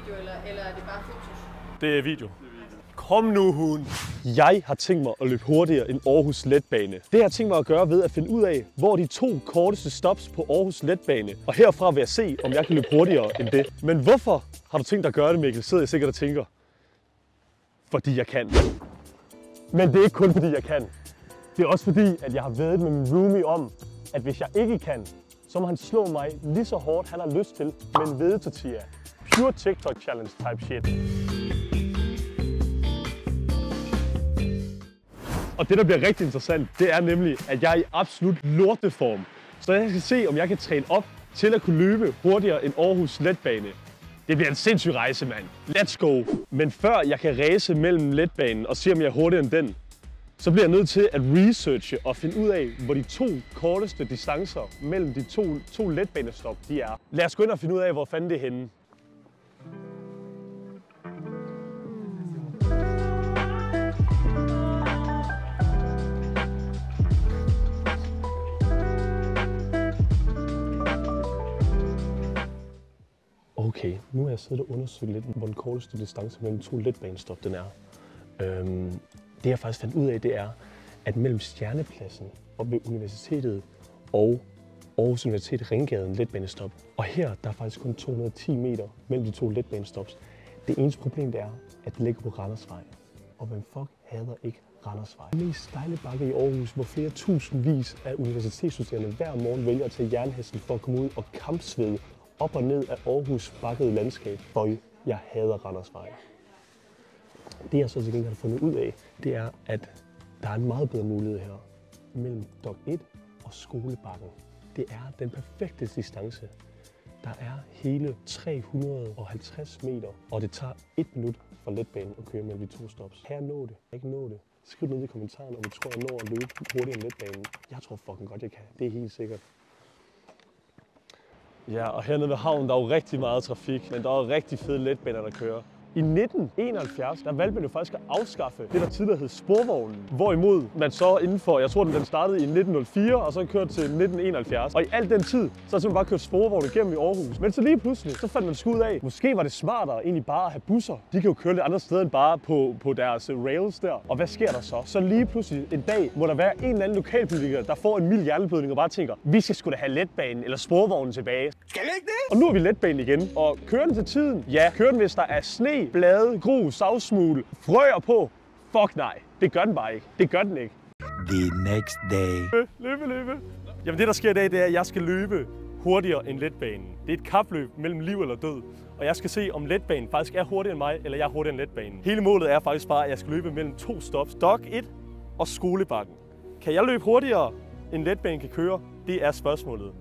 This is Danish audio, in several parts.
video, eller er det bare fotos? Det er video. Kom nu, hund. Jeg har tænkt mig at løbe hurtigere end Aarhus Letbane. Det har jeg tænkt mig at gøre ved at finde ud af, hvor de 2 korteste stops på Aarhus Letbane. Og herfra vil jeg se, om jeg kan løbe hurtigere end det. Men hvorfor har du tænkt dig at gøre det, Mikkel? Sidder jeg sikkert og tænker. Fordi jeg kan. Men det er ikke kun fordi jeg kan. Det er også fordi, at jeg har væddet med min roomie om, at hvis jeg ikke kan, så må han slå mig lige så hårdt, han har lyst til, med en hvedetortilla. Pure TikTok challenge type shit. Og det, der bliver rigtig interessant, det er nemlig, at jeg er i absolut lorteform. Så jeg skal se, om jeg kan træne op til at kunne løbe hurtigere end Aarhus Letbane. Det bliver en sindssyg rejse, mand. Let's go! Men før jeg kan ræse mellem letbanen og se, om jeg er hurtigere end den, så bliver jeg nødt til at researche og finde ud af, hvor de 2 korteste distancer mellem de to letbanestop de er. Lad os gå ind og finde ud af, hvor fanden det er henne. Okay, nu har jeg siddet og undersøgt lidt, hvor den korteste distance mellem 2 letbanestop den er. Det jeg faktisk fandt ud af, det er, at mellem Stjernepladsen og ved universitetet og Aarhus Universitet Ringgaden letbanestop. Og her der er faktisk kun 210 meter mellem de 2 letbanestops. Det eneste problem det er, at det ligger på Randersvej. Og hvem fuck hader ikke Randersvej? Den mest stejle bakke i Aarhus, hvor flere tusindvis af universitetsstuderende hver morgen vælger at tage jernhesten for at komme ud og kampsvede op og ned af Aarhus bakkede landskab. Føj, jeg hader Randersvej. Det jeg så til gengæld har fundet ud af, det er, at der er en meget bedre mulighed her mellem Dok 1 og Skolebakken. Det er den perfekte distance. Der er hele 350 meter, og det tager 1 minut fra letbanen at køre mellem de 2 stops. Kan jeg nå det? Jeg kan nå det. Skriv ned i kommentarerne, om du tror, jeg når at løbe hurtigere end letbanen. Jeg tror fucking godt, jeg kan. Det er helt sikkert. Ja, og hernede ved havnen, der er jo rigtig meget trafik, men der er jo rigtig fede letbaner, der kører. I 1971, der valgte man jo faktisk at afskaffe det, der tidligere hed sporvognen. Hvorimod man så indenfor, jeg tror den startede i 1904, og så kørte til 1971. Og i al den tid, så har man bare kørt sporvognen igennem i Aarhus. Men så lige pludselig, så fandt man skud af, måske var det smartere egentlig bare at have busser. De kan jo køre lidt andre steder end bare på deres rails der. Og hvad sker der så? Så lige pludselig en dag må der være en eller anden lokalpolitiker, der får en mild hjerneblødning og bare tænker, vi skal sgu da have letbanen eller sporvognen tilbage. Skal vi ikke det? Og nu er vi letbanen igen. Og kører den til tiden? Ja, kører den, hvis der er sne, blade, grus, savsmule, frøer på. Fuck nej, det gør den bare ikke. Det gør den ikke. The next day. Løbe. Jamen det der sker i dag, det er, at jeg skal løbe hurtigere end letbanen. Det er et kapløb mellem liv eller død. Og jeg skal se, om letbanen faktisk er hurtigere end mig, eller jeg er hurtigere end letbanen. Hele målet er faktisk bare, at jeg skal løbe mellem 2 stops. Dok 1 og Skolebakken. Kan jeg løbe hurtigere, end letbanen kan køre? Det er spørgsmålet.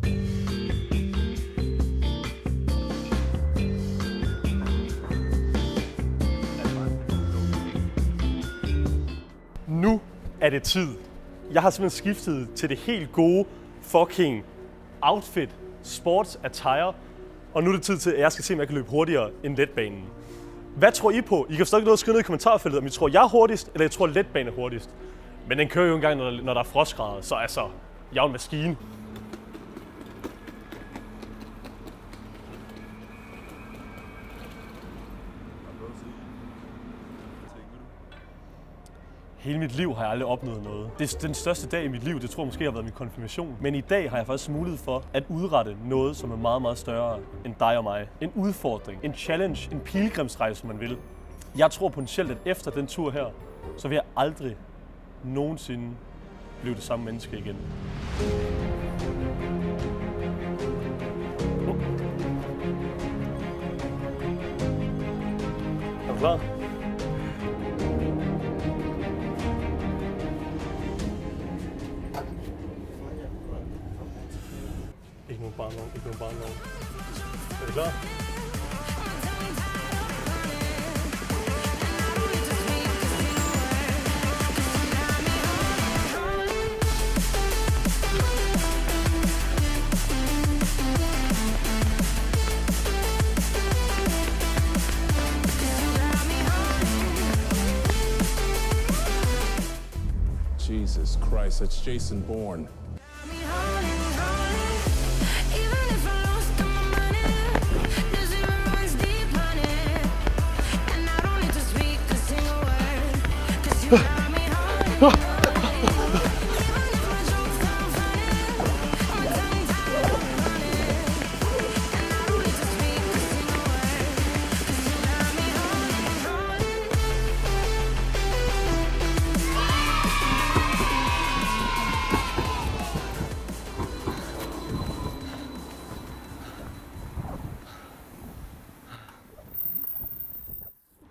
Nu er det tid. Jeg har simpelthen skiftet til det helt gode fucking outfit, sports attire, og nu er det tid til, at jeg skal se, om jeg kan løbe hurtigere end letbanen. Hvad tror I på? I kan stadig noget at skrive ned i kommentarfeltet, om I tror, jeg er hurtigst, eller jeg tror, letbanen er hurtigst. Men den kører jo engang, når der er frostgrader, så altså, jeg er en maskine. Hele mit liv har jeg aldrig opnået noget. Det er den største dag i mit liv, det tror jeg måske har været min konfirmation. Men i dag har jeg faktisk mulighed for at udrette noget, som er meget, meget større end dig og mig. En udfordring, en challenge, en pilgrimsrejse, som man vil. Jeg tror potentielt, at efter den tur her, så vil jeg aldrig nogensinde blive det samme menneske igen. Er du klar? Ikke nogen barnvogn. Er du klar? Jesus Christ, that's Jason Bourne.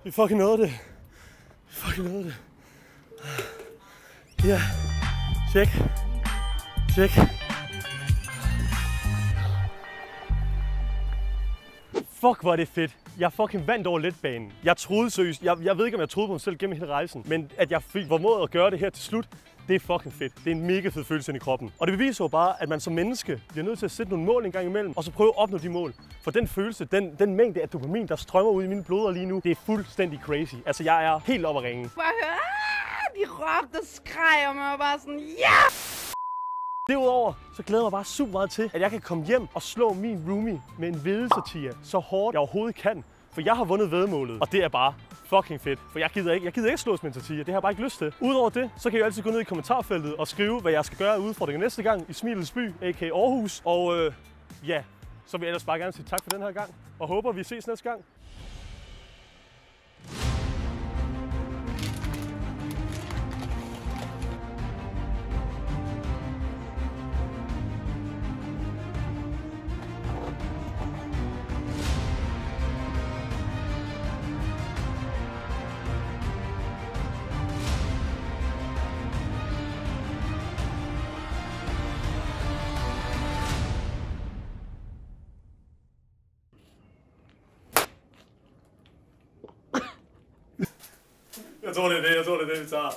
Vi fucking nåede det. Vi fucking nåede det. Ja. Tjek. Tjek. Fuck, hvor er det fedt. Jeg fucking vandt over letbanen. Jeg troede seriøst, jeg ved ikke, om jeg troede på mig selv gennem hele rejsen, men at jeg fik formået at gøre det her til slut, det er fucking fedt. Det er en mega fed følelse i kroppen. Og det beviser jo bare, at man som menneske bliver nødt til at sætte nogle mål en gang imellem, og så prøve at opnå de mål. For den følelse, den mængde af dopamin, der strømmer ud i mine blodårer lige nu, det er fuldstændig crazy. Altså, jeg er helt oppe at ringe. De råbte og skreg, og man var bare sådan, ja! Derudover, så glæder jeg mig bare super meget til, at jeg kan komme hjem og slå min roomie med en hvedetortilla så hårdt, jeg overhovedet kan. For jeg har vundet væddemålet, og det er bare fucking fedt. For jeg gider ikke slås med en tortilla, det har jeg bare ikke lyst til. Udover det, så kan I altid gå ned i kommentarfeltet og skrive, hvad jeg skal gøre af udfordringer næste gang i Smilets By, a.k.a. Aarhus. Og ja, så vil jeg ellers bare gerne sige tak for den her gang, og håber, vi ses næste gang. Jeg tror, det er det, vi tager.